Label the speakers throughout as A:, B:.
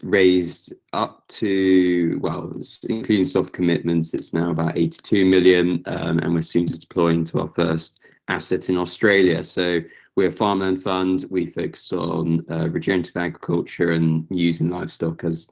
A: raised up to, well, including soft commitments, it's now about 82 million, and we're soon to deploy into our first asset in Australia. So we're a farmland fund. We focus on regenerative agriculture and using livestock as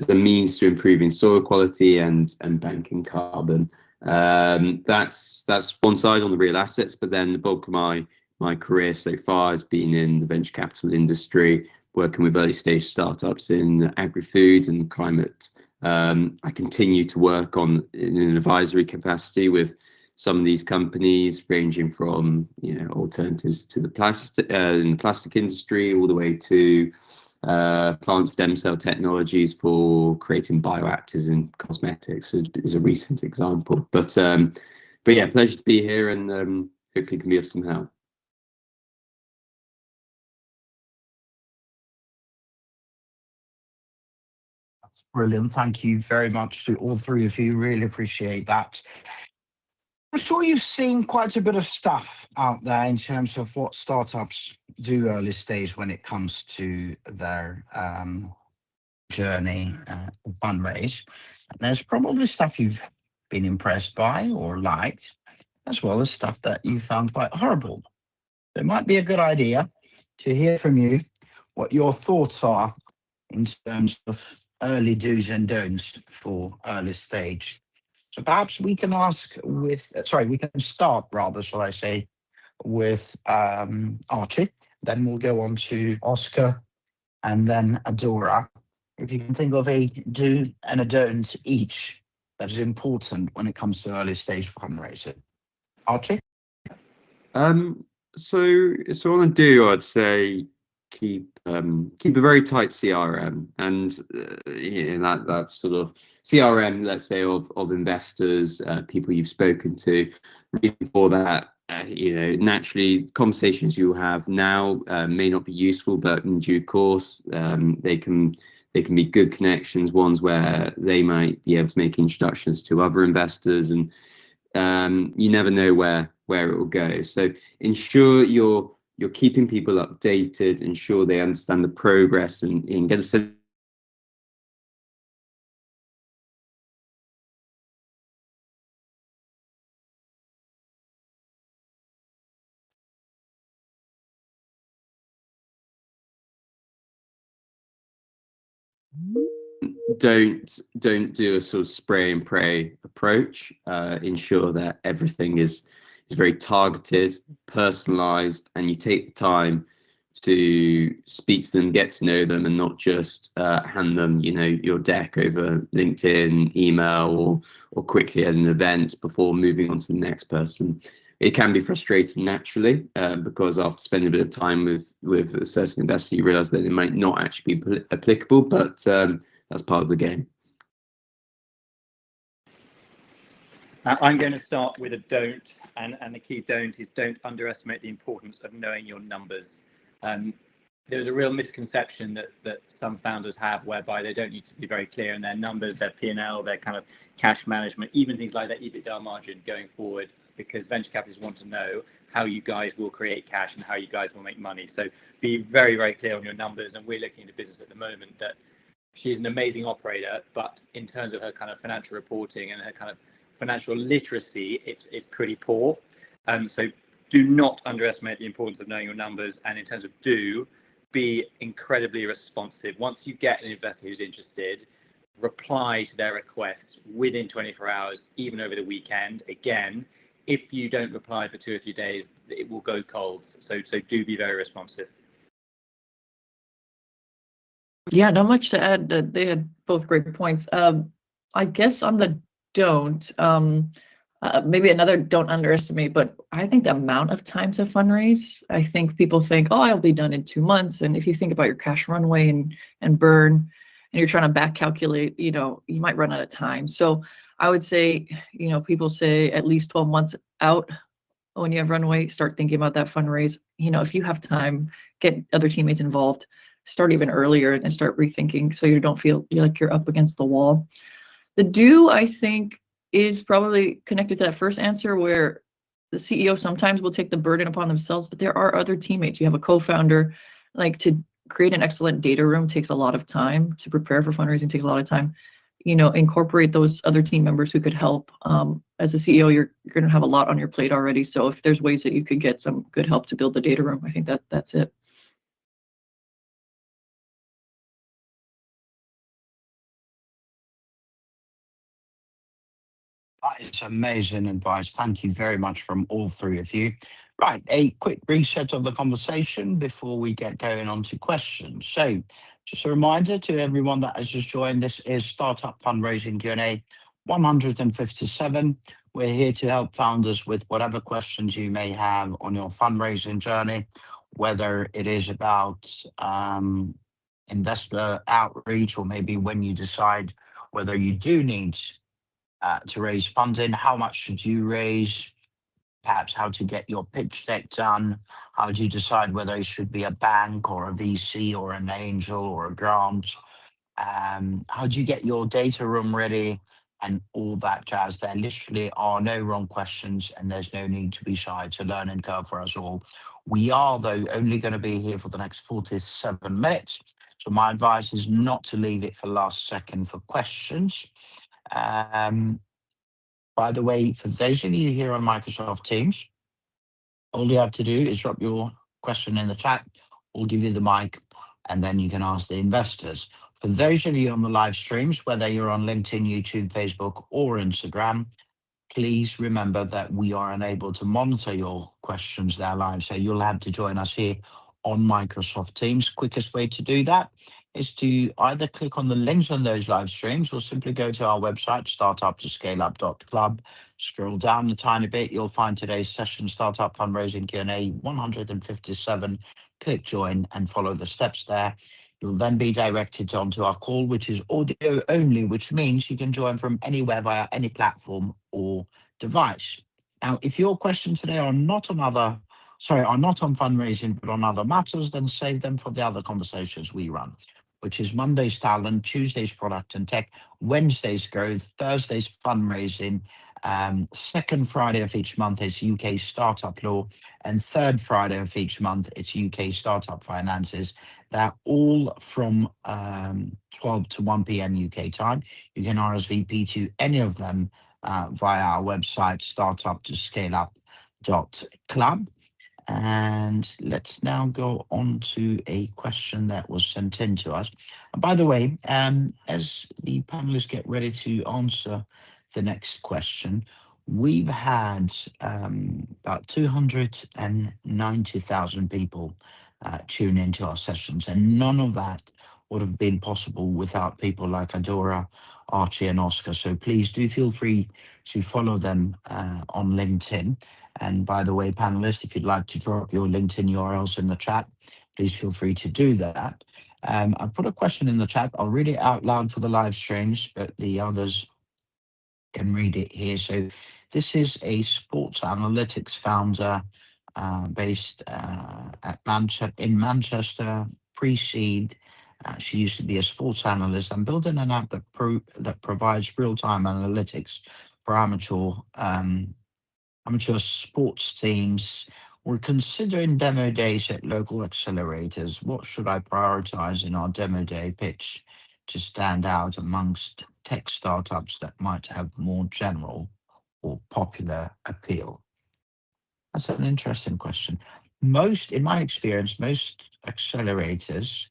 A: a means to improving soil quality and banking carbon. That's one side on the real assets, but then the bulk of my career so far has been in the venture capital industry, working with early stage startups in agri-foods and climate. I continue to work in an advisory capacity with some of these companies, ranging from alternatives to the plastic in the plastic industry, all the way to plant stem cell technologies for creating bioactives in cosmetics is a recent example. But yeah, pleasure to be here, and hopefully can be of some help.
B: That's brilliant. Thank you very much to all three of you. Really appreciate that. I'm sure you've seen quite a bit of stuff out there in terms of what startups do early stage when it comes to their journey fundraise. And there's probably stuff you've been impressed by or liked, as well as stuff that you found quite horrible. It might be a good idea to hear from you what your thoughts are in terms of early do's and don'ts for early stage. So perhaps we can we can start rather, shall I say, with Archie. Then we'll go on to Oscar and then Adora. If you can think of a do and a don't each that is important when it comes to early stage fundraising. Archie?
A: So on a do, I'd say keep a very tight CRM, and that's sort of CRM, let's say, of investors, people you've spoken to. For that, naturally, conversations you have now may not be useful, but in due course, they can be good connections, ones where they might be able to make introductions to other investors, and you never know where it will go. So ensure you're keeping people updated, ensure they understand the progress, and get a sense. Don't do a sort of spray and pray approach. Ensure that everything is very targeted, personalized, and you take the time to speak to them, get to know them, and not just hand them your deck over LinkedIn, email, or quickly at an event before moving on to the next person. It can be frustrating naturally, because after spending a bit of time with a certain investor, you realize that it might not actually be applicable, but that's part of the game.
C: I'm going to start with a don't, and the key don't is don't underestimate the importance of knowing your numbers. There's a real misconception that some founders have, whereby they don't need to be very clear in their numbers, their P&L, their kind of cash management, even things like their EBITDA margin going forward, because venture capitalists want to know how you guys will create cash and how you guys will make money. So be very, very clear on your numbers. And we're looking at a business at the moment that she's an amazing operator, but in terms of her kind of financial reporting and her kind of financial literacy, it's pretty poor. So do not underestimate the importance of knowing your numbers. And in terms of be incredibly responsive. Once you get an investor who's interested, reply to their requests within 24 hours, even over the weekend. Again, if you don't reply for 2 or 3 days, it will go cold. So do be very responsive.
D: Yeah, not much to add. They had both great points. I guess on the don't, maybe another don't underestimate, but I think the amount of time to fundraise, I think people think, oh, I'll be done in 2 months. And if you think about your cash runway and burn, and you're trying to back calculate, you might run out of time. So I would say, people say at least 12 months out when you have runway, start thinking about that fundraise. If you have time, get other teammates involved, start even earlier and start rethinking so you don't feel like you're up against the wall. The do, I think, is probably connected to that first answer, where the CEO sometimes will take the burden upon themselves, but there are other teammates. You have a co-founder, like to create an excellent data room takes a lot of time. To prepare for fundraising takes a lot of time. You know, incorporate those other team members who could help. As a CEO, you're going to have a lot on your plate already. So if there's ways that you could get some good help to build the data room, I think that's it.
B: That is amazing advice. Thank you very much from all three of you. Right, a quick reset of the conversation before we get going on to questions. So just a reminder to everyone that has just joined, this is Startup Fundraising Q&A 157. We're here to help founders with whatever questions you may have on your fundraising journey, whether it is about investor outreach, or maybe when you decide whether you do need to raise funding, how much should you raise, perhaps how to get your pitch deck done, how do you decide whether it should be a bank or a VC or an angel or a grant, how do you get your data room ready, and all that jazz. There literally are no wrong questions, and there's no need to be shy. It's a learning curve for us all. We are, though, only going to be here for the next 47 minutes, so my advice is not to leave it for last second for questions. By the way, for those of you here on Microsoft Teams, all you have to do is drop your question in the chat. We'll give you the mic, and then you can ask the investors. For those of you on the live streams, whether you're on LinkedIn, YouTube, Facebook, or Instagram, please remember that we are unable to monitor your questions there live, so you'll have to join us here on Microsoft Teams. Quickest way to do that is to either click on the links on those live streams, or simply go to our website, startup2scaleup.club. Scroll down a tiny bit, you'll find today's session, Startup Fundraising Q&A 157. Click join and follow the steps there. You'll then be directed onto our call, which is audio only, which means you can join from anywhere via any platform or device. Now, if your questions today are not on fundraising, but on other matters, then save them for the other conversations we run, which is Monday's talent, Tuesday's product and tech, Wednesday's growth, Thursday's fundraising, second Friday of each month is UK startup law, and third Friday of each month it's UK startup finances. They're all from 12 to 1 p.m. UK time. You can RSVP to any of them via our website, startup2scaleup.club. And let's now go on to a question that was sent in to us. And by the way, as the panelists get ready to answer the next question, we've had about 290,000 people tune into our sessions, and none of that would have been possible without people like Adora, Archie, and Oscar. So please do feel free to follow them on LinkedIn. And by the way, panelists, if you'd like to drop your LinkedIn URLs in the chat, please feel free to do that. I've put a question in the chat. I'll read it out loud for the live streams, but the others can read it here. So this is a sports analytics founder based in Manchester, pre-seed. She used to be a sports analyst. I'm building an app that provides real-time analytics for amateur sports teams. We're considering demo days at local accelerators. What should I prioritize in our demo day pitch to stand out amongst tech startups that might have more general or popular appeal? That's an interesting question. In my experience, most accelerators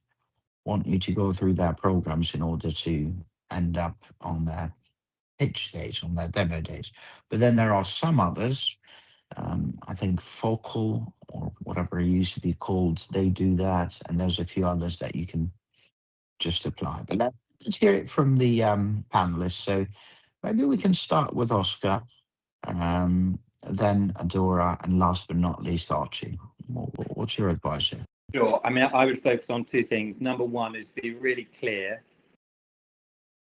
B: want you to go through their programs in order to end up on their pitch days, on their demo days. But then there are some others, I think Focal or whatever it used to be called, they do that. And there's a few others that you can just apply. But let's hear it from the panelists. So maybe we can start with Oscar, then Adora, and last but not least, Archie. What's your advice here?
C: Sure. I mean, I would focus on two things. Number one is be really clear,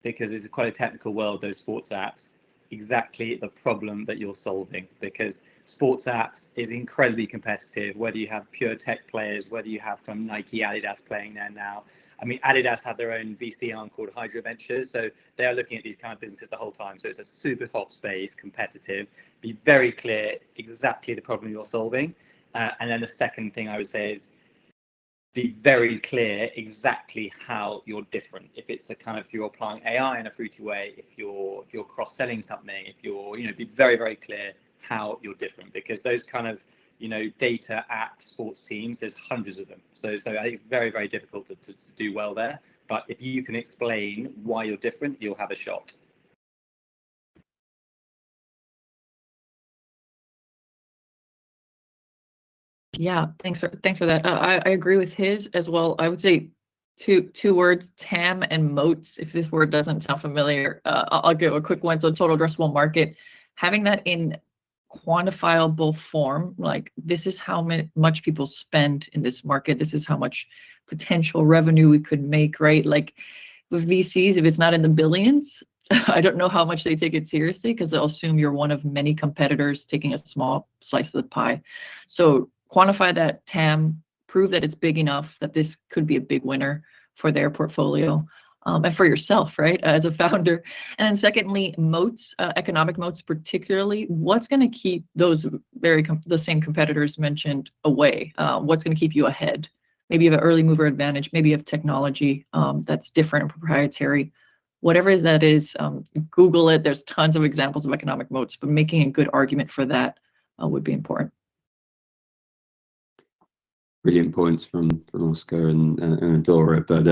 C: because it's quite a technical world, those sports apps, exactly the problem that you're solving, because sports apps is incredibly competitive, whether you have pure tech players, whether you have some Nike, Adidas playing there now. I mean, Adidas have their own VC arm called Hydro Ventures, so they are looking at these kind of businesses the whole time. So it's a super hot space, competitive. Be very clear exactly the problem you're solving. And then the second thing I would say is be very clear exactly how you're different. If it's a kind of, if you're applying AI in a fruity way, if you're cross-selling something, if you're, you know, be very, very clear how you're different, because those kind of, you know, data app sports teams, there's hundreds of them. So I think it's very, very difficult to do well there. But if you can explain why you're different, you'll have a shot.
D: Yeah, thanks for that. I agree with his as well. I would say two words: TAM and moats. If this word doesn't sound familiar, I'll give a quick one. So total addressable market, having that in quantifiable form, like this is how much people spend in this market. This is how much potential revenue we could make, right? Like with VCs, if it's not in the billions, I don't know how much they take it seriously, because they'll assume you're one of many competitors taking a small slice of the pie. So quantify that TAM, prove that it's big enough that this could be a big winner for their portfolio, and for yourself, right, as a founder. And then secondly, moats, economic moats particularly. What's going to keep those the same competitors mentioned away? What's going to keep you ahead? Maybe you have an early mover advantage. Maybe you have technology that's different and proprietary. Whatever that is, Google it. There's tons of examples of economic moats, but making a good argument for that would be important.
A: Brilliant points from Oscar and Adora, but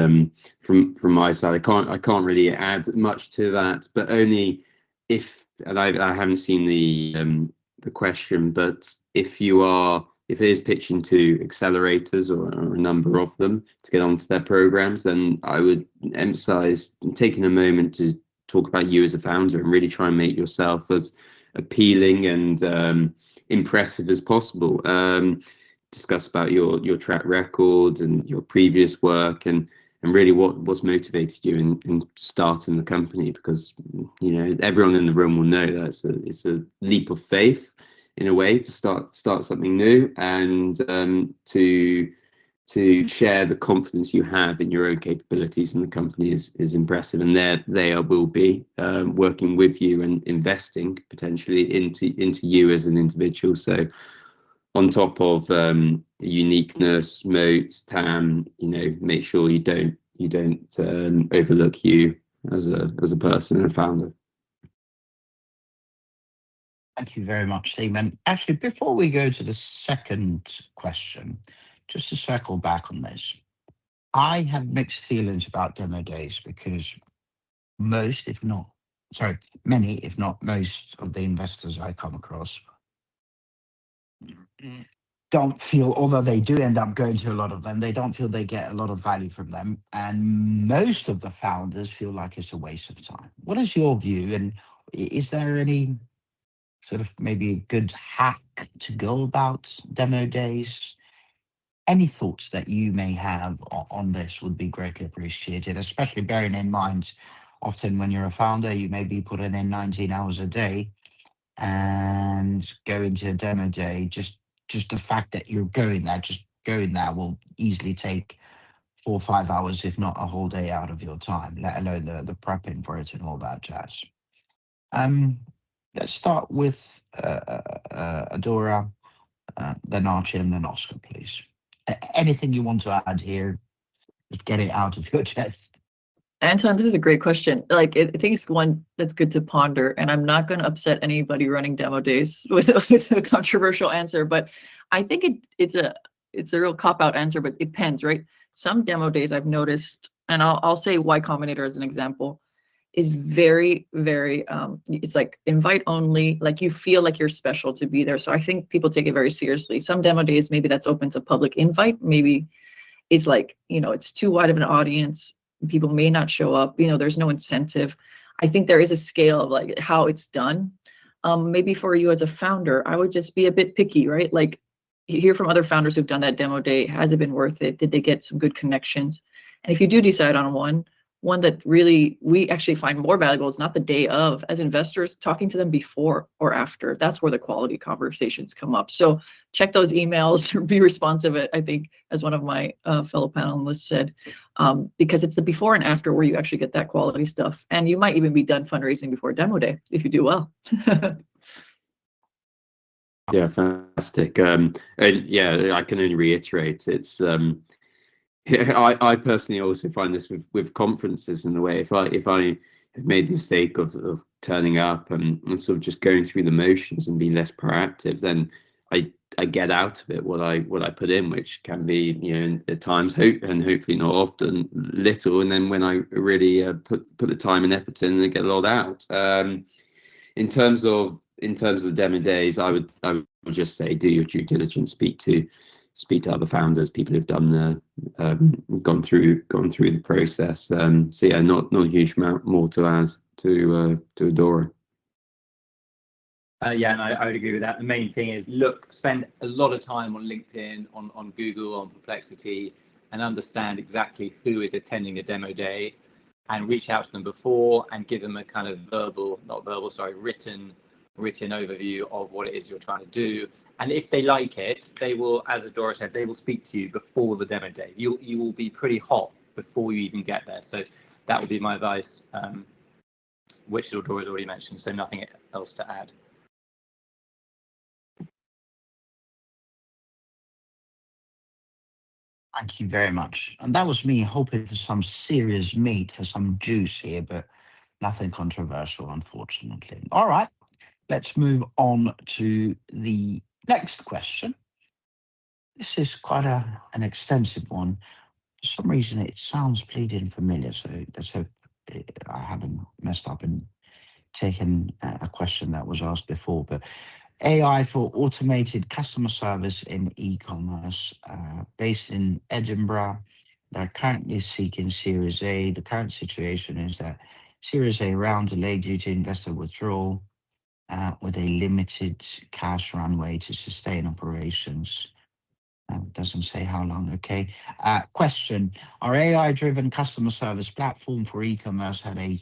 A: from my side, I can't really add much to that, but only if, and I haven't seen the question, but if it is pitching to accelerators or a number of them to get onto their programs, then I would emphasize taking a moment to talk about you as a founder and really try and make yourself as appealing and impressive as possible. Discuss about your track record and your previous work, and really what's motivated you in starting the company, because you know everyone in the room will know that it's a leap of faith in a way to start something new, and to share the confidence you have in your own capabilities in the company is impressive, and they will be working with you and investing potentially into you as an individual. So on top of uniqueness, moats, TAM, you know, make sure you don't overlook you as a person and a founder.
B: Thank you very much, Steve. And actually, before we go to the second question, just to circle back on this, I have mixed feelings about demo days, because many, if not most of the investors I come across don't feel, although they do end up going to a lot of them, they don't feel they get a lot of value from them. And most of the founders feel like it's a waste of time. What is your view? And is there any sort of maybe good hack to go about demo days? Any thoughts that you may have on this would be greatly appreciated, especially bearing in mind, often when you're a founder, you may be putting in 19 hours a day, and going to a demo day, just the fact that you're going there will easily take 4 or 5 hours, if not a whole day out of your time, let alone the prepping for it and all that jazz. Let's start with Adora, then Archie, and then Oscar, please. Anything you want to add here, just get it out of your chest.
D: Anton, this is a great question. Like, I think it's one that's good to ponder, and I'm not going to upset anybody running demo days with a controversial answer, but I think it's a real cop-out answer, but it depends, right? Some demo days I've noticed, and I'll say Y Combinator as an example, is very, very, it's like invite only, like you feel like you're special to be there. So I think people take it very seriously. Some demo days, maybe that's open to public invite. Maybe it's like, you know, it's too wide of an audience. People may not show up, you know, there's no incentive. I think there is a scale of like how it's done. Maybe for you as a founder, I would just be a bit picky, right? Like, you hear from other founders who've done that demo day. Has it been worth it? Did they get some good connections? And if you do decide on one that really we actually find more valuable is not the day of, as investors, talking to them before or after. That's where the quality conversations come up. So check those emails or be responsive, I think, as one of my fellow panelists said, because it's the before and after where you actually get that quality stuff. And you might even be done fundraising before demo day if you do well.
A: Yeah, fantastic. And yeah, I can only reiterate, it's Yeah, I personally also find this with conferences in a way. If I have made the mistake of turning up and sort of just going through the motions and being less proactive, then I get out of it what I put in, which can be, you know, at times hopefully not often little, and then when I really put the time and effort in, I get a lot out. In terms of demo days, I would just say do your due diligence, speak to other founders, people who've done gone through the process. So yeah, not a huge amount more to add to Adora.
C: Yeah, and I would agree with that. The main thing is spend a lot of time on LinkedIn, on Google, on Perplexity, and understand exactly who is attending a demo day, and reach out to them before and give them a kind of written overview of what it is you're trying to do. And if they like it, they will, as Adora said, they will speak to you before the demo day. You will be pretty hot before you even get there. So that would be my advice, which Adora has already mentioned. So nothing else to add.
B: Thank you very much. And that was me hoping for some serious meat, for some juice here, but nothing controversial, unfortunately. All right, let's move on to the next question. This is quite an extensive one. For some reason, it sounds bleeding familiar, so let's hope I haven't messed up and taken a question that was asked before. But AI for automated customer service in e-commerce, based in Edinburgh. They're currently seeking Series A. The current situation is that Series A round delayed due to investor withdrawal, with a limited cash runway to sustain operations. Doesn't say how long. Okay. Question: our AI-driven customer service platform for e-commerce had a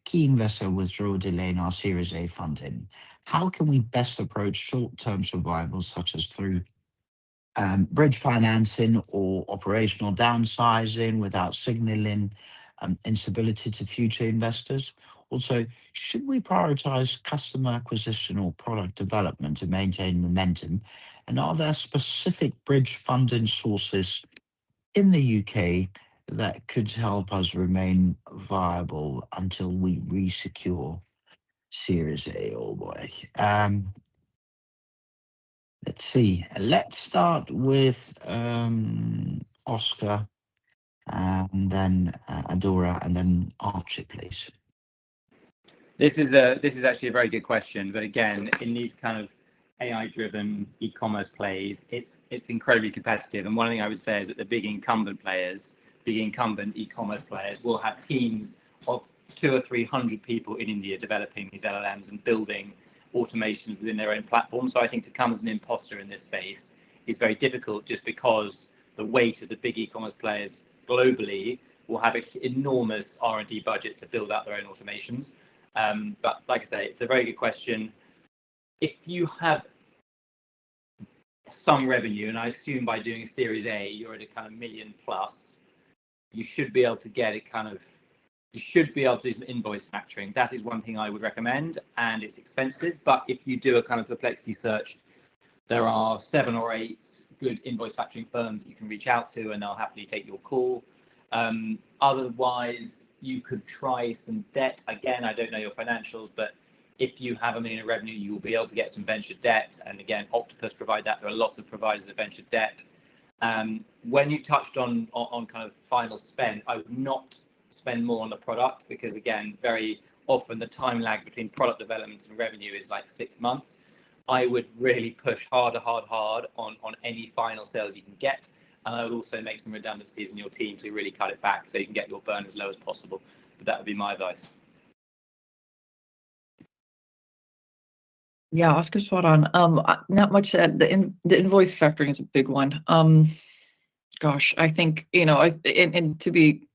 B: key investor withdrawal delay in our Series A funding. How can we best approach short-term survival, such as through bridge financing or operational downsizing, without signaling instability to future investors? Also, should we prioritize customer acquisition or product development to maintain momentum? And are there specific bridge funding sources in the UK that could help us remain viable until we resecure Series A? Oh boy. Let's see. Let's start with Oscar, and then Adora, and then Archie, please.
C: This is actually a very good question, but again, in these kind of AI-driven e-commerce plays, it's incredibly competitive. And one thing I would say is that the big incumbent e-commerce players will have teams of 200 or 300 people in India developing these LLMs and building automations within their own platform. So I think to come as an imposter in this space is very difficult, just because the weight of the big e-commerce players globally will have an enormous R&D budget to build out their own automations. But like I say, it's a very good question. If you have some revenue, and I assume by doing a Series A, you're at a kind of million plus, you should be able to get it you should be able to do some invoice factoring. That is one thing I would recommend, and it's expensive. But if you do a kind of Perplexity search, there are 7 or 8 good invoice factoring firms that you can reach out to, and they'll happily take your call. Otherwise, you could try some debt. Again, I don't know your financials, but if you have $1 million in revenue, you will be able to get some venture debt. And again, Octopus provide that. There are lots of providers of venture debt. When you touched on kind of final spend, I would not spend more on the product, because again, very often the time lag between product development and revenue is like 6 months. I would really push hard on any final sales you can get. And I would also make some redundancies in your team to really cut it back so you can get your burn as low as possible. But that would be my advice.
D: Yeah, Oscar's spot on. Not much to add. The invoice factoring is a big one. Gosh, I think, you know, and to be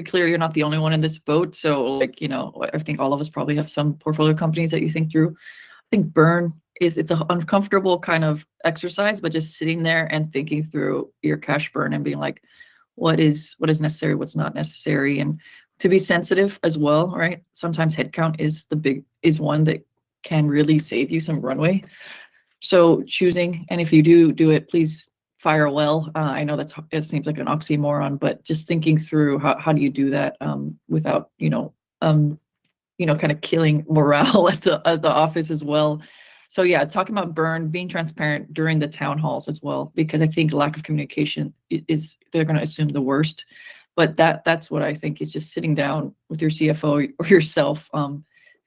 D: clear, you're not the only one in this boat. So like, you know, I think all of us probably have some portfolio companies that you think through. I think burn it's an uncomfortable kind of exercise, but just sitting there and thinking through your cash burn and being like, what is necessary, what's not necessary, and to be sensitive as well, right? Sometimes headcount is one that can really save you some runway. So choosing, and if you do it, please fire well. I know it seems like an oxymoron, but just thinking through how do you do that without kind of killing morale at the office as well. So yeah, talking about burn, being transparent during the town halls as well, because I think lack of communication is they're going to assume the worst. But that's what I think is just sitting down with your CFO or yourself,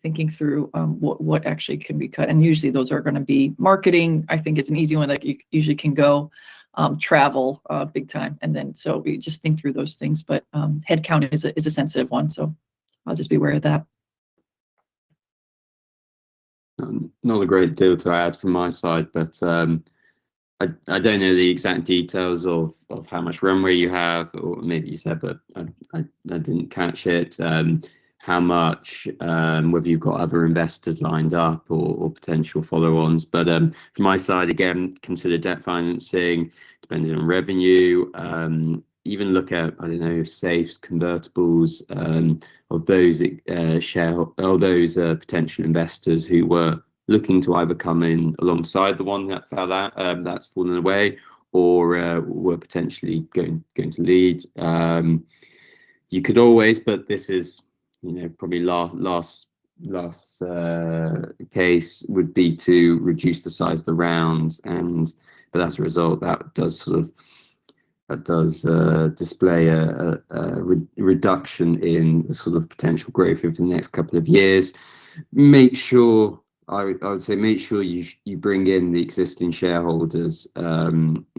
D: thinking through what actually can be cut. And usually those are going to be marketing. I think it's an easy one that you usually can go. Travel, big time. And then so we just think through those things. But headcount is a sensitive one, so I'll just be aware of that.
A: Not a great deal to add from my side, but I don't know the exact details of how much runway you have, or maybe you said, but I didn't catch it. How much, whether you've got other investors lined up or potential follow-ons. But from my side, again, consider debt financing, depending on revenue. Even look at, I don't know, safes, convertibles of those those potential investors who were looking to either come in alongside the one that fell out, that's fallen away, or were potentially going to lead. You could always, but this is, probably last case would be to reduce the size of the round, but as a result, that does display a reduction in the sort of potential growth over the next couple of years. Make sure, I would say, make sure you bring in the existing shareholders,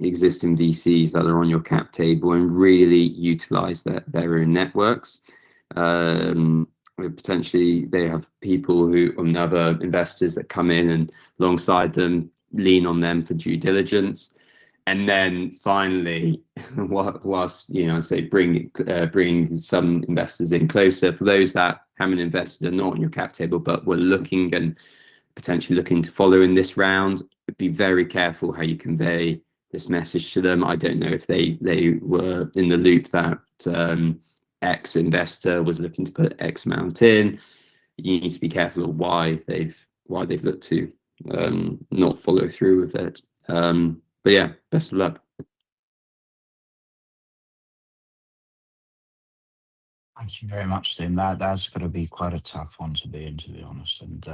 A: existing VCs that are on your cap table, and really utilize their own networks. Potentially they have people and other investors that come in and alongside them, lean on them for due diligence. And then finally, whilst I'd say bring some investors in closer, for those that haven't invested and not on your cap table but were looking and potentially looking to follow in this round, be very careful how you convey this message to them. I don't know if they were in the loop that X investor was looking to put X amount in. You need to be careful of why they've looked to not follow through with it. But yeah, best of luck.
B: Thank you very much, Tim. That's going to be quite a tough one to be in, to be honest. And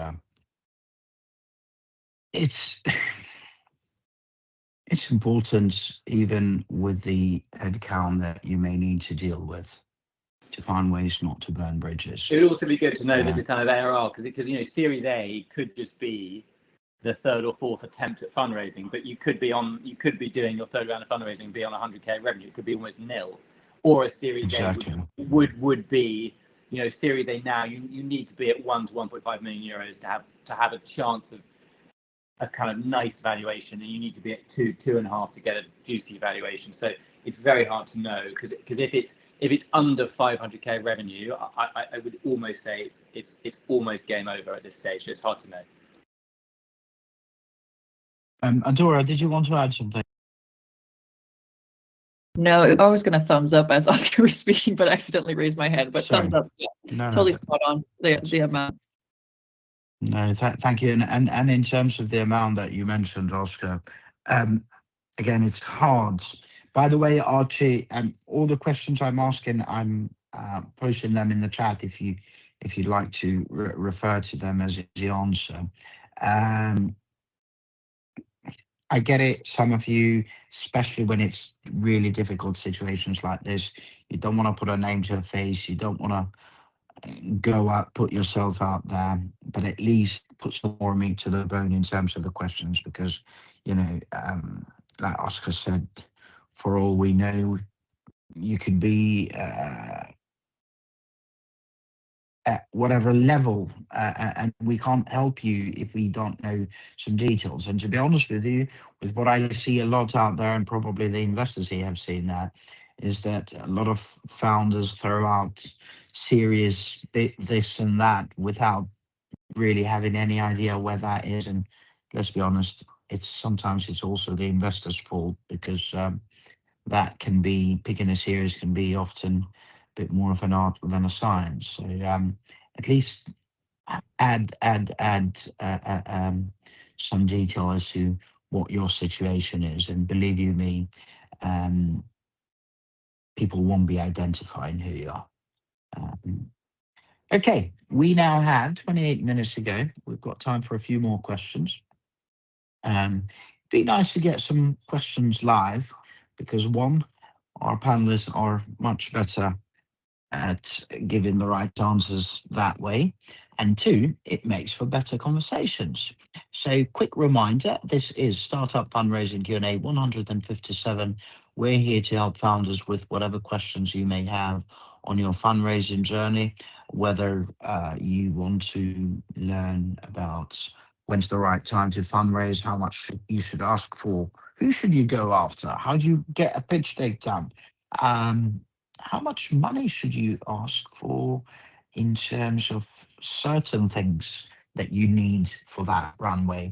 B: it's important, even with the headcount that you may need to deal with, to find ways not to burn bridges.
C: It would also be good to know that the kind of ARR, because Series A could just be the third or fourth attempt at fundraising, but you could be doing your third round of fundraising and be on 100k revenue. It could be almost nil. Or a Series A would be, Series A now you need to be at 1 to 1.5 million euros to have a chance of a kind of nice valuation, and you need to be at 2.5 to get a juicy valuation. So it's very hard to know, because if it's under 500k revenue, I would almost say it's almost game over at this stage. So it's hard to know.
B: Adora, did you want to add something?
D: No, I was going to thumbs up as Oscar was speaking, but I accidentally raised my hand. But Sorry. Thumbs up, yeah, totally spot on the amount.
B: No, thank you. And in terms of the amount that you mentioned, Oscar, again, it's hard. By the way, Archie, all the questions I'm asking, I'm posting them in the chat if you'd like to refer to them as the answer. I get it, some of you, especially when it's really difficult situations like this, you don't want to put a name to a face, you don't want to go out, put yourself out there, but at least put some more meat to the bone in terms of the questions, because, like Oscar said, for all we know, you could be at whatever level, and we can't help you if we don't know some details. And to be honest with you, with what I see a lot out there, and probably the investors here have seen that, is that a lot of founders throw out serious this and that without really having any idea where that is. And let's be honest, sometimes it's also the investor's fault, because that can be, picking a series can be often bit more of an art than a science. So at least add some detail as to what your situation is. And believe you me, people won't be identifying who you are. Okay, we now have 28 minutes to go. We've got time for a few more questions. Be nice to get some questions live, because one, our panelists are much better at giving the right answers that way, and two, it makes for better conversations. So quick reminder, this is Startup Fundraising Q&A 157. We're here to help founders with whatever questions you may have on your fundraising journey, whether you want to learn about when's the right time to fundraise, how much you should ask for, who should you go after, how do you get a pitch deck done, how much money should you ask for in terms of certain things that you need for that runway,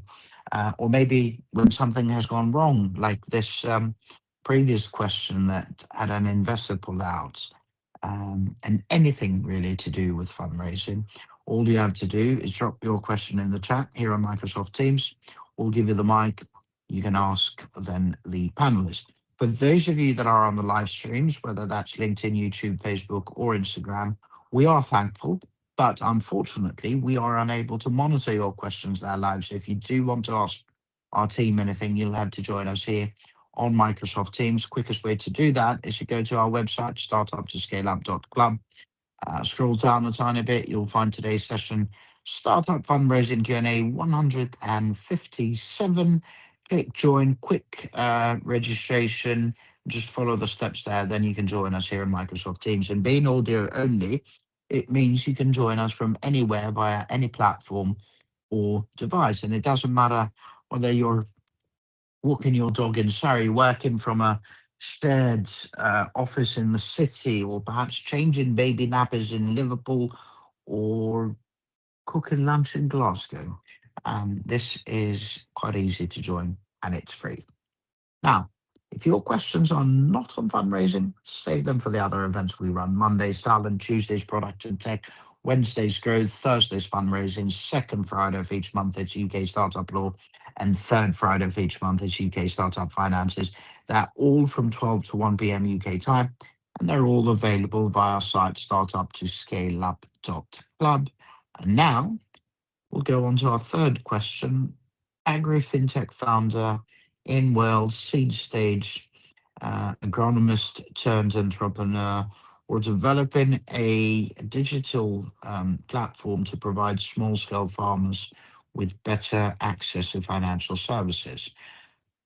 B: or maybe when something has gone wrong, like this previous question that had an investor pull out, and anything really to do with fundraising. All you have to do is drop your question in the chat here on Microsoft Teams. We'll give you the mic. You can ask then the panelists. For those of you that are on the live streams, whether that's LinkedIn, YouTube, Facebook, or Instagram, we are thankful, but unfortunately, we are unable to monitor your questions there live. So if you do want to ask our team anything, you'll have to join us here on Microsoft Teams. Quickest way to do that is to go to our website, startuptoscaleup.club. Scroll down a tiny bit, you'll find today's session, Startup Fundraising Q&A 157. Click join, quick registration, just follow the steps there, then you can join us here in Microsoft Teams. And being audio only, it means you can join us from anywhere via any platform or device. And it doesn't matter whether you're walking your dog in Surrey, working from a shared office in the city, or perhaps changing baby nappies in Liverpool, or cooking lunch in Glasgow. This is quite easy to join, and it's free. Now, if your questions are not on fundraising, save them for the other events we run. Monday's talent, Tuesday's product and tech, Wednesday's growth, Thursday's fundraising, second Friday of each month it's UK Startup Law, and third Friday of each month it's UK Startup Finances. They're all from 12 to 1 p.m. UK time, and they're all available via our site, startuptoscaleup.club. And now we'll go on to our third question. Agri-fintech founder in Wales, seed stage, agronomist turned entrepreneur, or developing a digital platform to provide small-scale farmers with better access to financial services.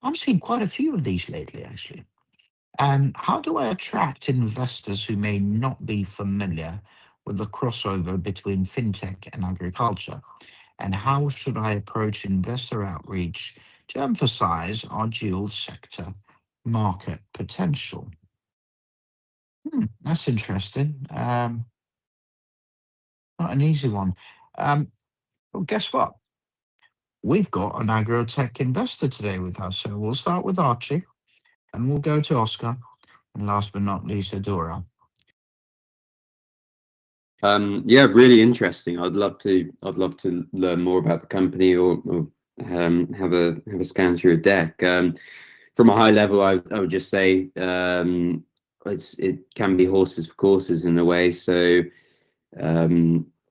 B: I've seen quite a few of these lately, actually. How do I attract investors who may not be familiar with the crossover between fintech and agriculture? And how should I approach investor outreach to emphasize our dual sector market potential? That's interesting. Not an easy one. Well, guess what? We've got an agro-tech investor today with us. So we'll start with Archie, and we'll go to Oscar, and last but not least, Adora.
A: Yeah, really interesting. I'd love to learn more about the company, or have a scan through a deck. From a high level, I would just say it can be horses for courses in a way. So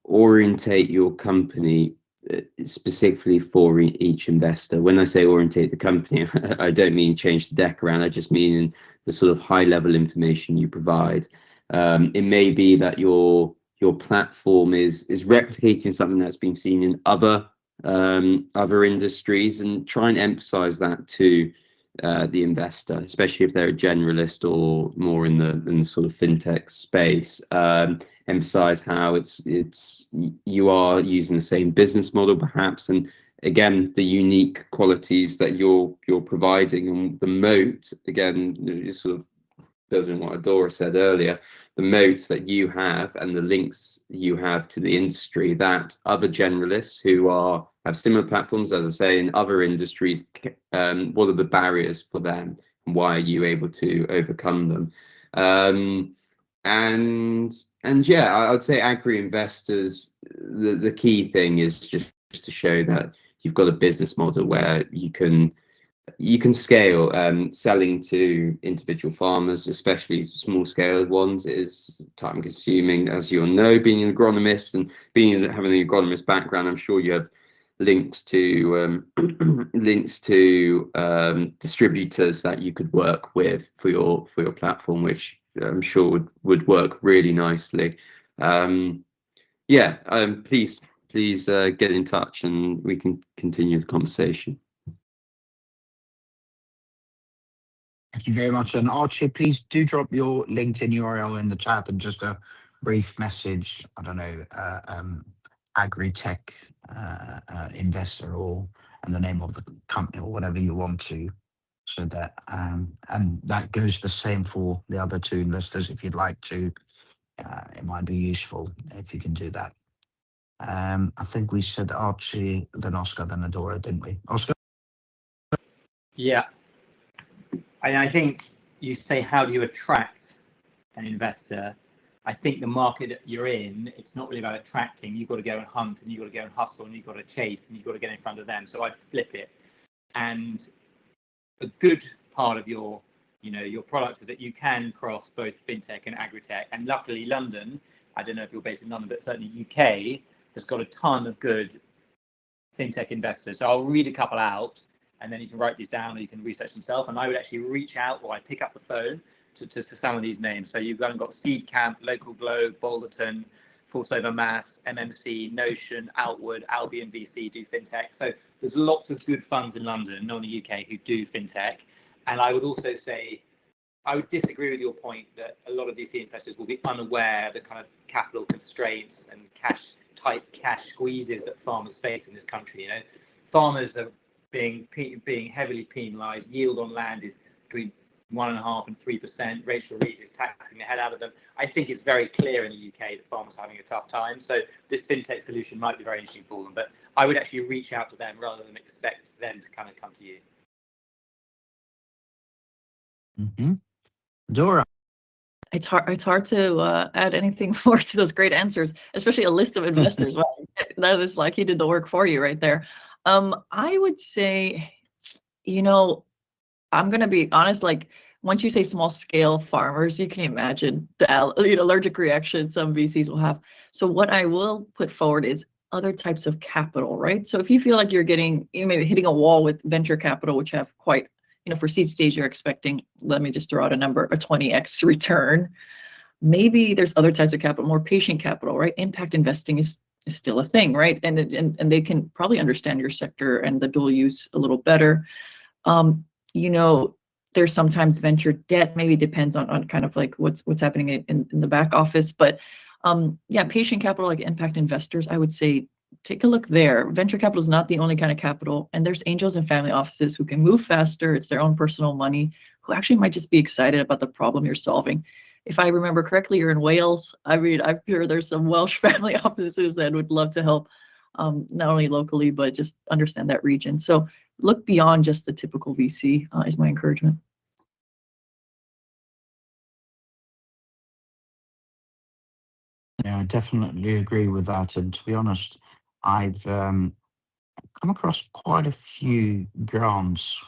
A: orientate your company specifically for each investor. When I say orientate the company, I don't mean change the deck around. I just mean in the sort of high level information you provide. It may be that your platform is replicating something that's been seen in other industries, and try and emphasize that to the investor, especially if they're a generalist or more in the sort of fintech space. Emphasize how you are using the same business model perhaps, and again the unique qualities that you're providing, and the moat, again, sort of building what Adora said earlier, the moats that you have and the links you have to the industry that other generalists who have similar platforms, as I say, in other industries, what are the barriers for them, and why are you able to overcome them? And yeah, I would say agri investors, the key thing is just to show that you've got a business model where you can you can scale. Selling to individual farmers, especially small scale ones, is time consuming, as you'll know, being an agronomist and having an agronomist background. I'm sure you have links to distributors that you could work with for your platform, which I'm sure would work really nicely. Yeah, please get in touch and we can continue the conversation.
B: Thank you very much. And Archie, please do drop your LinkedIn URL in the chat and just a brief message. I don't know, agri-tech investor and the name of the company or whatever you want to, so that and that goes the same for the other two investors. If you'd like to, it might be useful if you can do that. I think we said Archie, then Oscar, then Adora, didn't we? Oscar?
C: Yeah. And I think you say, how do you attract an investor? I think the market that you're in, it's not really about attracting. You've got to go and hunt, and you've got to go and hustle, and you've got to chase, and you've got to get in front of them. So I flip it. And a good part of your product is that you can cross both fintech and agri-tech. And luckily, London, I don't know if you're based in London, but certainly UK has got a ton of good fintech investors. So I'll read a couple out, and then you can write these down, or you can research yourself. And I would actually reach out, or I pick up the phone to some of these names. So you've got Seed Camp, Local Globe, Boulderton, Force Over Mass, MMC, Notion, Outward, Albion VC do fintech. So there's lots of good funds in London, not in the UK, who do fintech. And I would also say, I would disagree with your point that a lot of VC investors will be unaware of the kind of capital constraints and tight cash squeezes that farmers face in this country. Farmers are being heavily penalised. Yield on land is between 1.5% and 3%. Rachel Reeves is taxing the head out of them. I think it's very clear in the UK that farmers are having a tough time. So this fintech solution might be very interesting for them. But I would actually reach out to them rather than expect them to kind of come to you.
B: Mm-hmm. Dora.
D: It's hard to add anything more to those great answers, especially a list of investors. Well, that is like he did the work for you right there. I would say, I'm going to be honest, like once you say small scale farmers, you can imagine the allergic reaction some VCs will have. So what I will put forward is other types of capital, right? So if you feel like you're maybe hitting a wall with venture capital, which have quite, for seed stage, you're expecting, let me just throw out a number, a 20x return. Maybe there's other types of capital, more patient capital, right? Impact investing is still a thing, right? And they can probably understand your sector and the dual use a little better. There's sometimes venture debt, maybe depends on kind of like what's happening in the back office. But yeah, patient capital, like impact investors, I would say take a look there. Venture capital is not the only kind of capital, and there's angels and family offices who can move faster. It's their own personal money, who actually might just be excited about the problem you're solving. If I remember correctly, you're in Wales. I mean, I'm sure there's some Welsh family offices that would love to help, not only locally, but just understand that region. So look beyond just the typical VC is my encouragement.
B: Yeah, I definitely agree with that. And to be honest, I've come across quite a few grants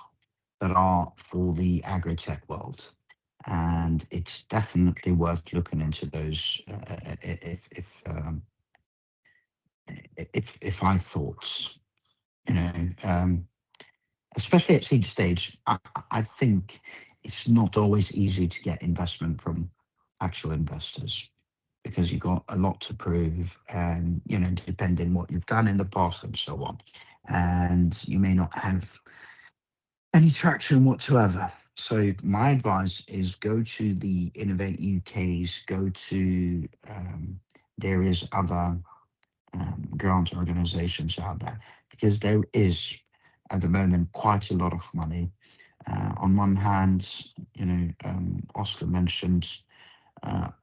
B: that are for the agri-tech world, and it's definitely worth looking into those. If I thought, especially at seed stage, I think it's not always easy to get investment from actual investors, because you've got a lot to prove, and depending what you've done in the past and so on, and you may not have any traction whatsoever. So my advice is go to the Innovate UK's, go to there is other grant organizations out there, because there is at the moment quite a lot of money. On one hand, Oscar mentioned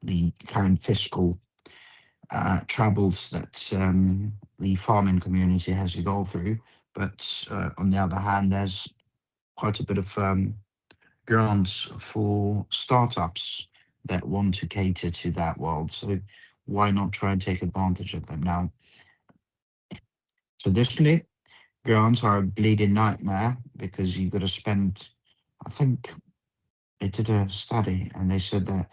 B: the current fiscal troubles that the farming community has to go through, but on the other hand, there's quite a bit of grants for startups that want to cater to that world. So why not try and take advantage of them now? Traditionally, grants are a bleeding nightmare because you've got to spend, I think they did a study and they said that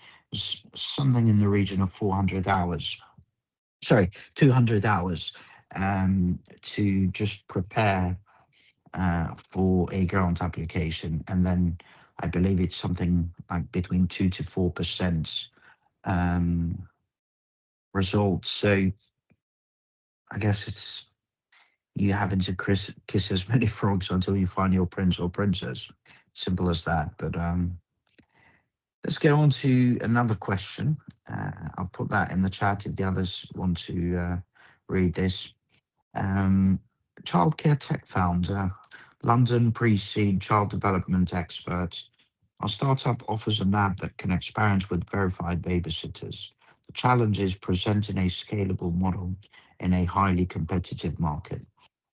B: something in the region of 400 hours, sorry, 200 hours to just prepare for a grant application. And then I believe it's something like between 2 to 4% results. So I guess it's you having to kiss as many frogs until you find your prince or princess. Simple as that. But let's go on to another question. I'll put that in the chat if the others want to read this. Childcare tech founder, London pre-seed child development expert. Our startup offers an app that connects parents with verified babysitters. The challenge is presenting a scalable model in a highly competitive market.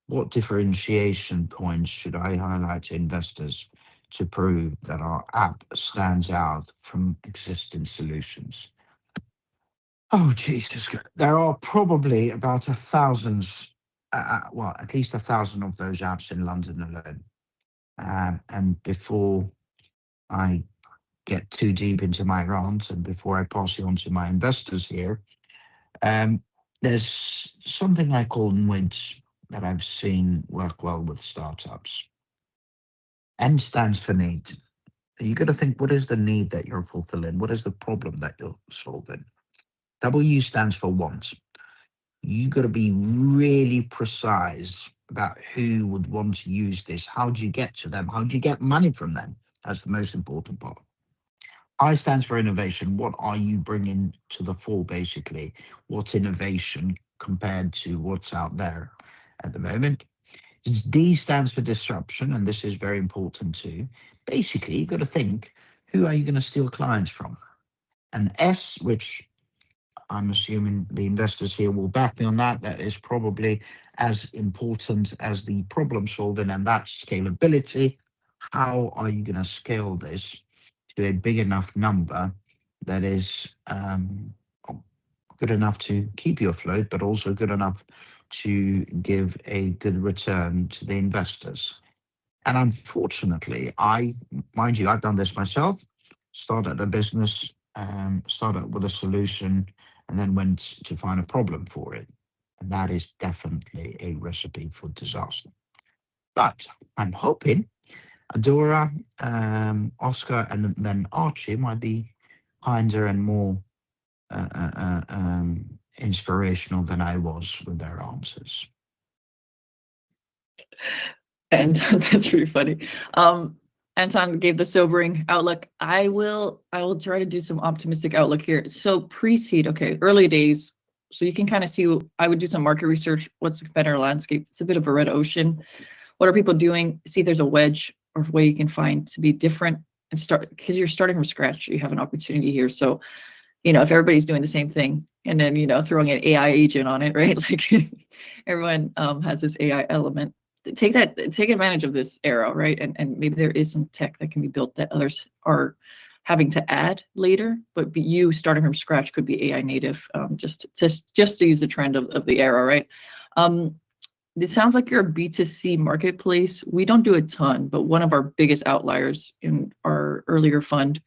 B: What differentiation points should I highlight to investors to prove that our app stands out from existing solutions? Oh, Jesus. There are probably about 1,000, well, at least 1,000 of those apps in London alone. And before I get too deep into my rant and before I pass you on to my investors here, there's something I call NWIDS that I've seen work well with startups. N stands for need. You got to think, what is the need that you're fulfilling? What is the problem that you're solving? W stands for want. You got to be really precise about who would want to use this. How do you get to them? How do you get money from them? That's the most important part. I stands for innovation. What are you bringing to the fore, basically? What's innovation compared to what's out there at the moment? D stands for disruption, and this is very important too. Basically, you've got to think, who are you going to steal clients from? And S, which I'm assuming the investors here will back me on that, that is probably as important as the problem solving, and that's scalability. How are you going to scale this to a big enough number that is good enough to keep you afloat, but also good enough to give a good return to the investors? And unfortunately, mind you, I've done this myself, started a business, started with a solution, and then went to find a problem for it. And that is definitely a recipe for disaster. But I'm hoping Adora, Oscar, and then Archie might be kinder and more inspirational than I was with their answers.
D: And that's pretty funny. Anton gave the sobering outlook. I will try to do some optimistic outlook here. So pre-seed, okay, early days. So you can kind of see, I would do some market research. What's the competitor landscape? It's a bit of a red ocean. What are people doing? See if there's a wedge or a way you can find to be different and start, because you're starting from scratch. You have an opportunity here. So, if everybody's doing the same thing and then, throwing an AI agent on it, right? Like everyone has this AI element. Take advantage of this era, right? And maybe there is some tech that can be built that others are having to add later, but you starting from scratch could be AI native, just to use the trend of the era, right? It sounds like you're a B2C marketplace. We don't do a ton, but one of our biggest outliers in our earlier fund,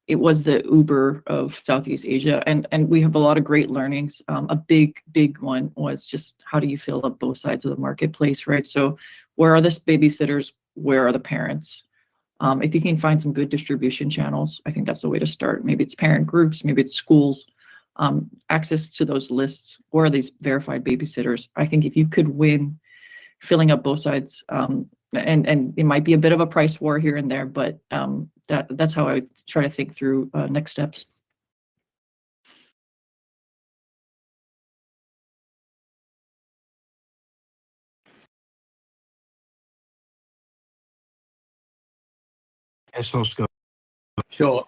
D: it was the Uber of Southeast Asia. And we have a lot of great learnings. A big one was just how do you fill up both sides of the marketplace, right? So where are the babysitters? Where are the parents? If you can find some good distribution channels, I think that's the way to start. Maybe it's parent groups, maybe it's schools, access to those lists, or these verified babysitters. I think if you could win filling up both sides, and it might be a bit of a price war here and there, but that's how I try to think through next steps.
B: Yes, Oscar.
C: Sure.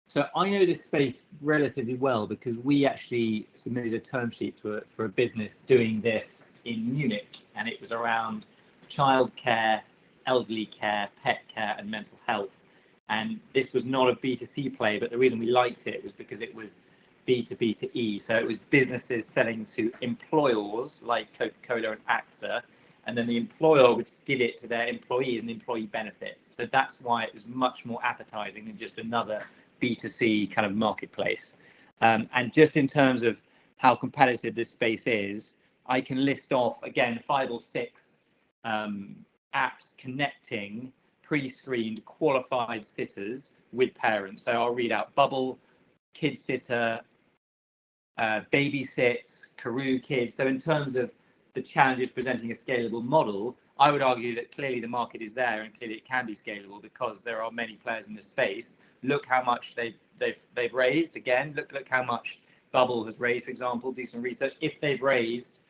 C: So I know this space relatively well because we actually submitted a term sheet for a business doing this in Munich, and it was around childcare, elderly care, pet care, and mental health. And this was not a B2C play, but the reason we liked it was because it was B2B2E. So it was businesses selling to employers like Coca-Cola and AXA, and then the employer would give it to their employee as an employee benefit. So that's why it was much more appetizing than just another B2C kind of marketplace. And just in terms of how competitive this space is, I can list off, again, 5 or 6 apps connecting pre-screened qualified sitters with parents. So I'll read out Bubble, KidSitter, Babysits, Karoo Kids. So in terms of the challenges presenting a scalable model, I would argue that clearly the market is there and clearly it can be scalable because there are many players in this space. Look how much they've raised. Again, look how much Bubble has raised, for example. Do some research. If they've raised,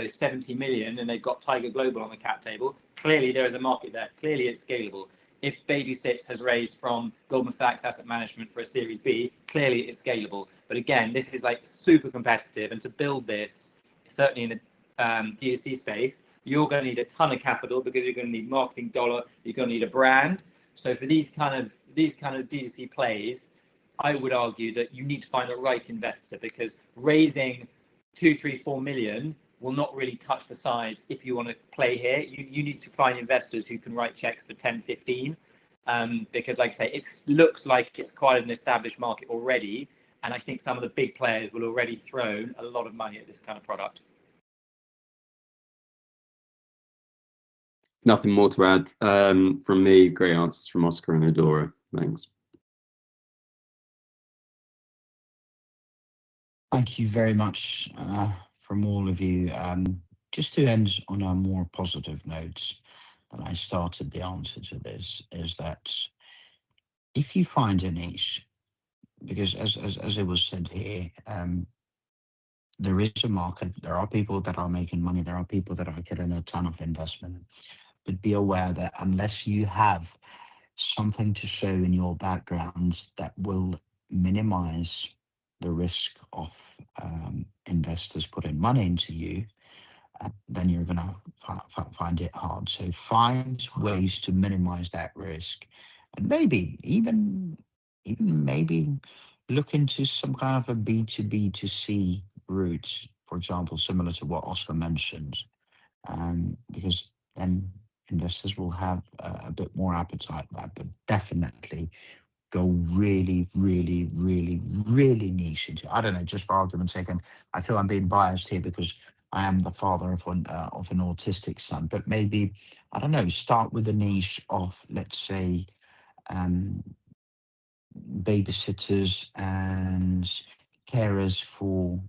C: 70 million and they've got Tiger Global on the cap table, clearly there is a market there. Clearly it's scalable. If Babysits has raised from Goldman Sachs Asset Management for a Series B, clearly it's scalable. But again, this is like super competitive, and to build this, certainly in the D2C space, you're going to need a ton of capital because you're going to need marketing dollar, you're going to need a brand. So for these kind of D2C plays, I would argue that you need to find the right investor, because raising 2, 3, 4 million will not really touch the sides if you want to play here. You need to find investors who can write checks for 10, 15, because like I say, it looks like it's quite an established market already. And I think some of the big players will already throw a lot of money at this kind of product.
A: Nothing more to add from me. Great answers from Oscar and Adora. Thanks.
B: Thank you very much from all of you. Just to end on a more positive note, and I started the answer to this, is that if you find a niche, because as it was said here, there is a market, there are people that are making money, there are people that are getting a ton of investment, but be aware that unless you have something to show in your background that will minimize the risk of investors putting money into you, then you're going to find it hard. So find ways to minimize that risk, and maybe even maybe look into some kind of a B2B2C route, for example, similar to what Oscar mentioned, because then investors will have a bit more appetite there. But definitely go really, really, really, really niche into. I don't know, just for argument's sake, and I feel I'm being biased here because I am the father of an autistic son. But maybe, I don't know, start with a niche of, let's say, babysitters and carers for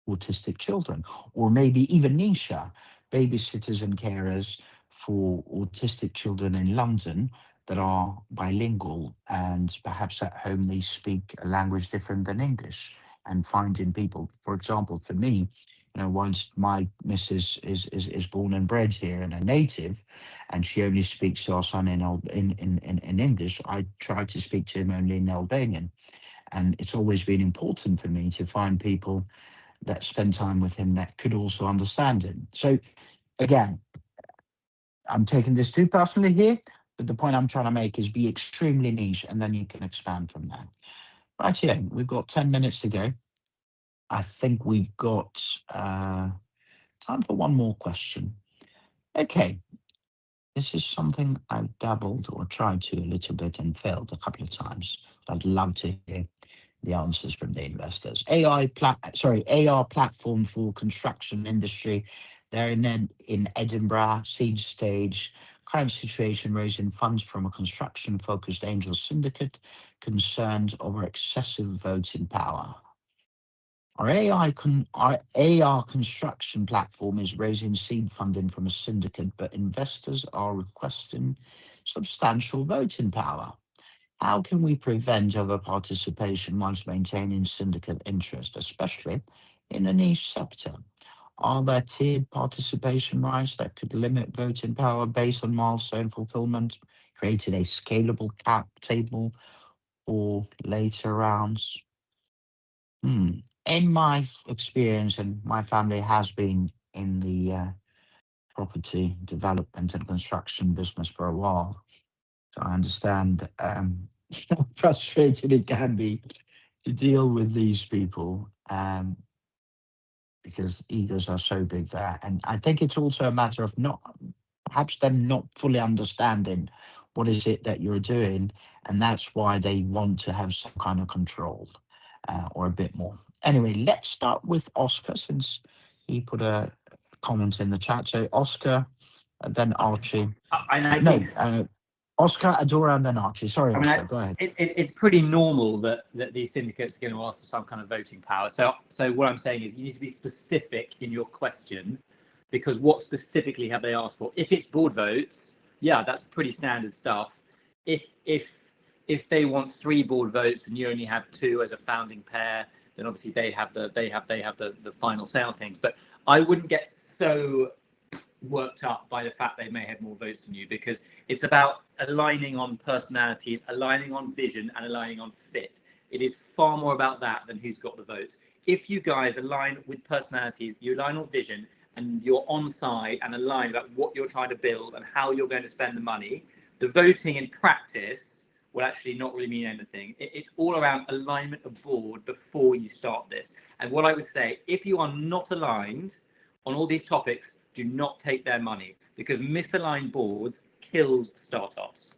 B: autistic children, or maybe even nicher, babysitters and carers for autistic children in London that are bilingual and perhaps at home they speak a language different than English, and finding people, for example, for me, once my missus is born and bred here and a native, and she only speaks to our son in English, I try to speak to him only in Albanian. And it's always been important for me to find people that spend time with him that could also understand him. So again, I'm taking this too personally here, but the point I'm trying to make is be extremely niche, and then you can expand from there. Right here, we've got 10 minutes to go. I think we've got time for one more question. Okay, this is something I've dabbled or tried to a little bit and failed a couple of times. I'd love to hear the answers from the investors. AR platform for construction industry. They're in Edinburgh, seed stage. Current situation, raising funds from a construction-focused angel syndicate concerned over excessive voting power. Our AR construction platform is raising seed funding from a syndicate, but investors are requesting substantial voting power. How can we prevent over-participation whilst maintaining syndicate interest, especially in a niche sector? Are there tiered participation rights that could limit voting power based on milestone fulfillment, creating a scalable cap table for later rounds? In my experience, and my family has been in the property development and construction business for a while, so I understand how frustrating it can be to deal with these people. because egos are so big there. And I think it's also a matter of perhaps them not fully understanding what is it that you're doing, and that's why they want to have some kind of control or a bit more. Anyway, let's start with Oscar, since he put a comment in the chat. So Oscar, then Archie. Oscar, Adora, and then Archie. Sorry, Oscar, go ahead.
C: It's pretty normal that these syndicates are going to ask for some kind of voting power. So what I'm saying is you need to be specific in your question, because what specifically have they asked for? If it's board votes, yeah, that's pretty standard stuff. If they want 3 board votes and you only have 2 as a founding pair, then obviously they have the final say on things. But I wouldn't get so worked up by the fact they may have more votes than you, because it's about aligning on personalities, aligning on vision, and aligning on fit. It is far more about that than who's got the votes. If you guys align with personalities, you align on vision, and you're on side and aligned about what you're trying to build and how you're going to spend the money, the voting in practice will actually not really mean anything. It's all around alignment of board before you start this. And what I would say, if you are not aligned on all these topics, do not take their money, because misaligned boards kills startups.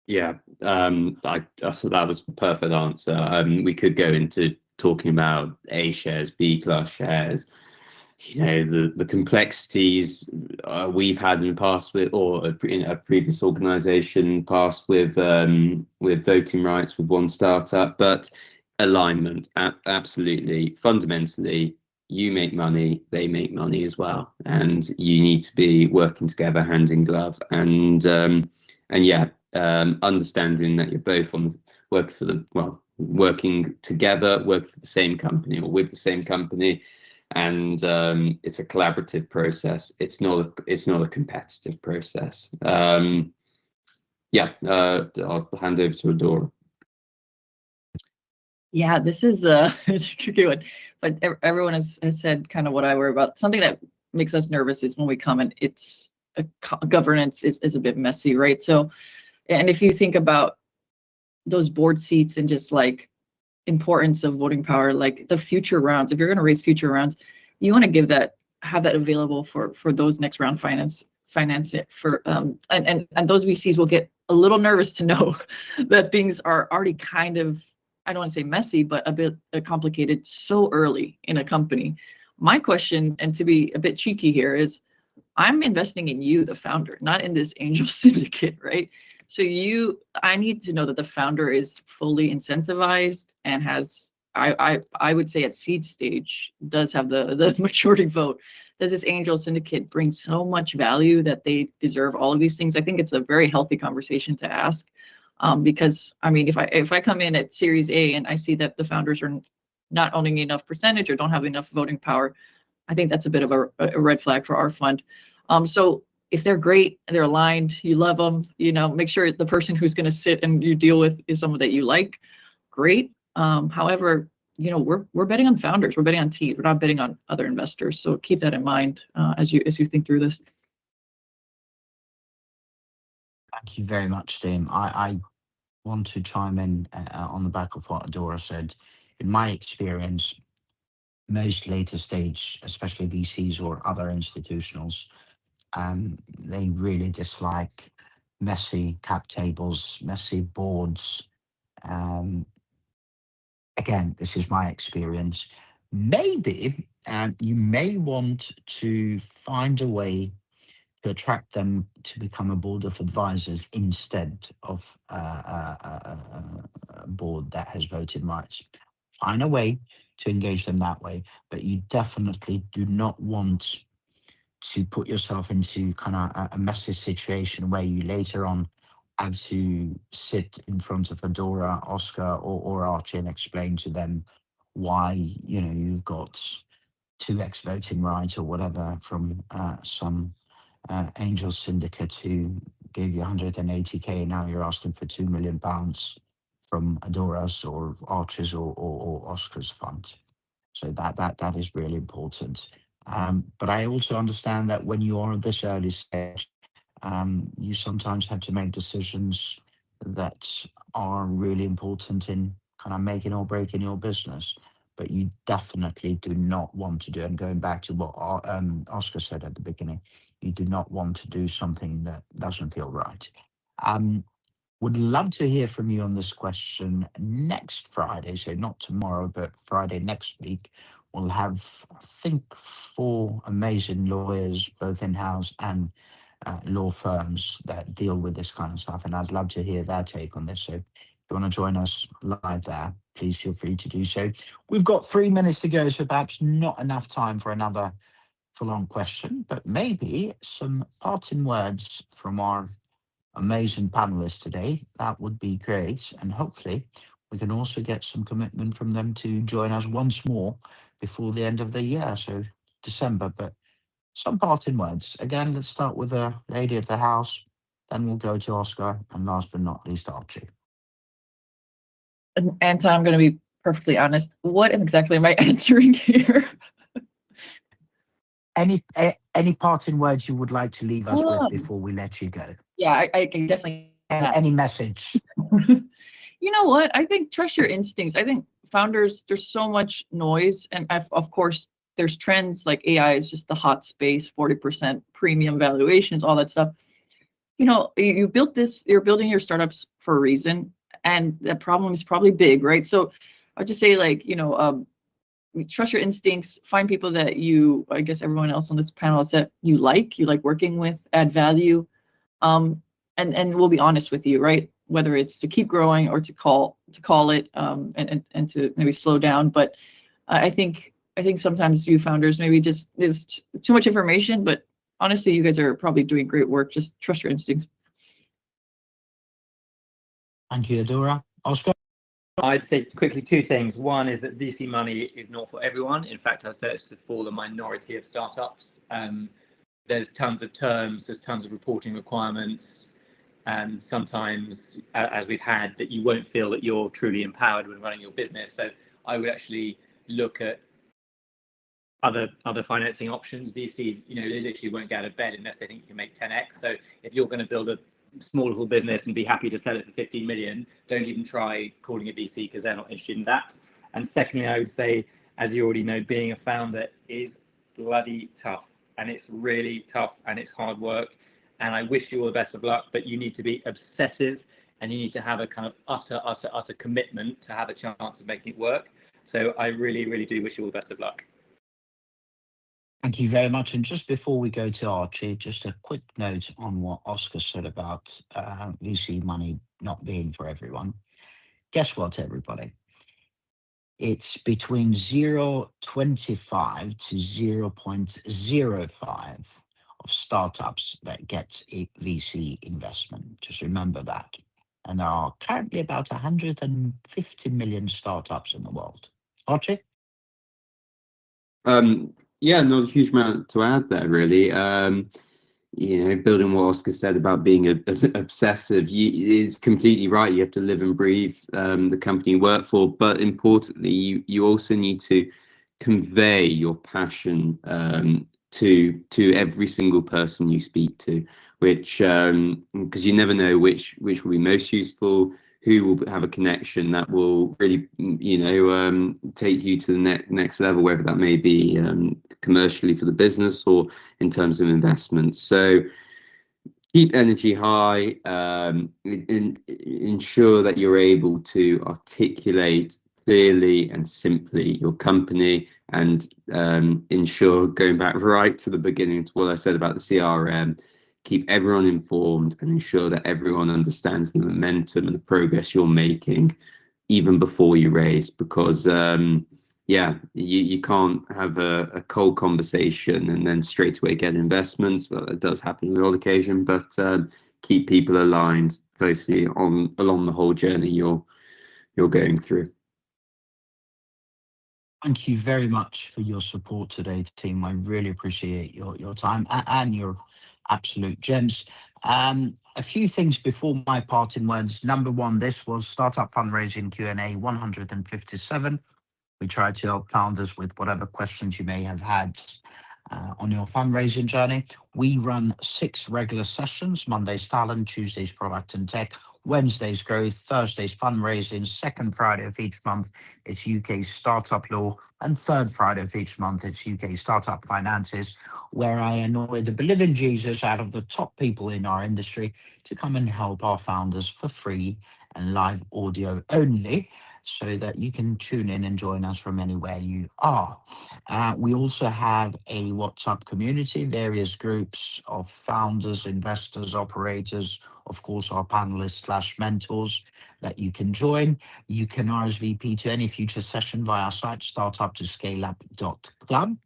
A: Yeah, I thought that was a perfect answer. We could go into talking about A shares, B class shares, you know, the complexities we've had in the past with, or in a previous organization past with voting rights with one startup, but alignment, absolutely, fundamentally, you make money, they make money as well, and you need to be working together hand in glove. And yeah, understanding that you're both working together, work for the same company or with the same company, and it's a collaborative process. It's not a competitive process. Yeah, I'll hand over to Adora.
D: Yeah, this is it's a tricky one, but everyone has said kind of what I worry about. Something that makes us nervous is when we come and it's governance is a bit messy, right? So, and if you think about those board seats and just like importance of voting power, like the future rounds, if you're going to raise future rounds, you want to have that available for those next round finance it for and those VCs will get a little nervous to know that things are already kind of, I don't want to say messy, but a bit complicated so early in a company. My question, and to be a bit cheeky here, is I'm investing in you, the founder, not in this angel syndicate, right? So I need to know that the founder is fully incentivized and has, I would say at seed stage, does have the majority vote. Does this angel syndicate bring so much value that they deserve all of these things? I think it's a very healthy conversation to ask. Because I mean, if I come in at Series A and I see that the founders are not owning enough percentage or don't have enough voting power, I think that's a bit of a red flag for our fund. So if they're great, they're aligned, you love them, you know, make sure the person who's going to sit and you deal with is someone that you like. Great. However, you know, we're betting on founders, we're betting on teams, we're not betting on other investors. So keep that in mind as you think through this.
B: Thank you very much, Tim. I want to chime in on the back of what Adora said. In my experience, most later stage, especially VCs or other institutionals, they really dislike messy cap tables, messy boards. Again, this is my experience. Maybe you may want to find a way to attract them to become a board of advisors instead of a board that has voting rights. Find a way to engage them that way, but you definitely do not want to put yourself into kind of a messy situation where you later on have to sit in front of Adora, Oscar, or Archie and explain to them why, you know, you've got 2x voting rights or whatever from some angel syndicate who gave you 180k, and now you're asking for £2 million from Adora's or Archie's or Oscar's fund. So that is really important. But I also understand that when you are at this early stage, you sometimes have to make decisions that are really important in kind of making or breaking your business. but you definitely do not want to do, and going back to what Oscar said at the beginning, you do not want to do something that doesn't feel right. Would love to hear from you on this question next Friday, so not tomorrow, but Friday next week. We'll have, I think, 4 amazing lawyers, both in-house and law firms that deal with this kind of stuff, and I'd love to hear their take on this. So if you want to join us live there, please feel free to do so. We've got 3 minutes to go, so perhaps not enough time for another full-on question, but maybe some parting words from our amazing panelists today. That would be great, and hopefully we can also get some commitment from them to join us once more before the end of the year, so December. But some parting words. Again, let's start with the lady of the house, then we'll go to Oscar, and last but not least, Archie.
D: And Anton, I'm going to be perfectly honest. What exactly am I answering here?
B: Any parting words you would like to leave us with before we let you go?
D: Yeah, I can definitely.
B: Any message?
D: You know what? I think trust your instincts. I think founders, there's so much noise, and of course, there's trends like AI is just the hot space, 40% premium valuations, all that stuff. You know, you built this, you're building your startups for a reason, and the problem is probably big, right? So I'll just say, like, you know, trust your instincts, find people that you, I guess everyone else on this panel said you like working with, add value, and we'll be honest with you, right? Whether it's to keep growing or to call it, and to maybe slow down. But I think sometimes you founders maybe just is too much information, but honestly, you guys are probably doing great work. Just trust your instincts.
B: Thank you, Adora. Oscar?
C: I'd say quickly 2 things. One is that VC money is not for everyone. In fact, I'd say it's for the minority of startups. There's tons of terms, there's tons of reporting requirements, and sometimes, as we've had, that you won't feel that you're truly empowered when running your business. So I would actually look at other financing options. VCs, you know, they literally won't get out of bed unless they think you can make 10x. So if you're going to build a small little business and be happy to sell it for 15 million, don't even try calling a VC, because they're not interested in that. And secondly, I would say, as you already know, being a founder is bloody tough, and it's really tough, and it's hard work. And I wish you all the best of luck, but you need to be obsessive, and you need to have a kind of utter commitment to have a chance of making it work. So I really, really do wish you all the best of luck.
B: Thank you very much. And just before we go to Archie, just a quick note on what Oscar said about VC money not being for everyone. Guess what, everybody? It's between 0.25 to 0.05 of startups that get a VC investment. Just remember that. And there are currently about 150 million startups in the world. Archie?
A: Yeah, not a huge amount to add there, really. You know, building what Oscar said about being obsessive, is completely right. You have to live and breathe the company you work for, but importantly, you also need to convey your passion to every single person you speak to, which because you never know which will be most useful, who will have a connection that will really, you know, take you to the next level, whether that may be commercially for the business or in terms of investments. So keep energy high, ensure that you're able to articulate clearly and simply your company, and ensure, going back right to the beginning to what I said about the CRM, keep everyone informed and ensure that everyone understands the momentum and the progress you're making even before you raise, because yeah, you can't have a cold conversation and then straight away get investments. Well, it does happen on the odd occasion, but keep people aligned closely along the whole journey you're going through.
B: Thank you very much for your support today, team. I really appreciate your time and your absolute gems. A few things before my parting words. Number one, this was Startup Fundraising Q&A 157. We try to help founders with whatever questions you may have had. on your fundraising journey. We run 6 regular sessions: Mondays talent, Tuesdays product and tech, Wednesdays growth, Thursdays fundraising, second Friday of each month it's UK startup law, and third Friday of each month it's UK startup finances, where I annoy the believing Jesus out of the top people in our industry to come and help our founders for free and live audio only, so that you can tune in and join us from anywhere you are. We also have a WhatsApp community, various groups of founders, investors, operators, of course, our panelists / mentors that you can join. You can RSVP to any future session via our site, startup2scaleup.club.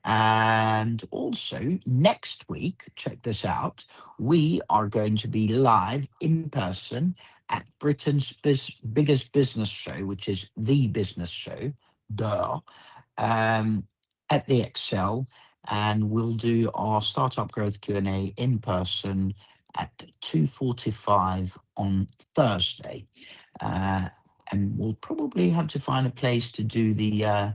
B: And also next week, check this out, we are going to be live in person at Britain's biggest business show, which is the business show, at the Excel, and we'll do our startup growth Q&A in person at 2:45 on Thursday. And we'll probably have to find a place to do the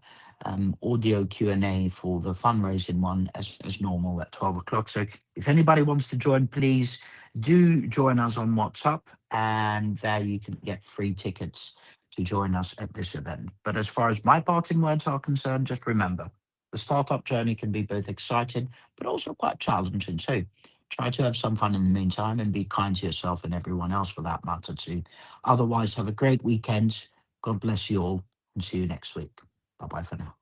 B: audio Q&A for the fundraising one as normal at 12 o'clock. So if anybody wants to join, please do join us on WhatsApp, and there you can get free tickets to join us at this event. But as far as my parting words are concerned, just remember, the startup journey can be both exciting, but also quite challenging. So try to have some fun in the meantime, and be kind to yourself and everyone else for that matter too. Otherwise, have a great weekend. God bless you all, and see you next week. Bye-bye for now.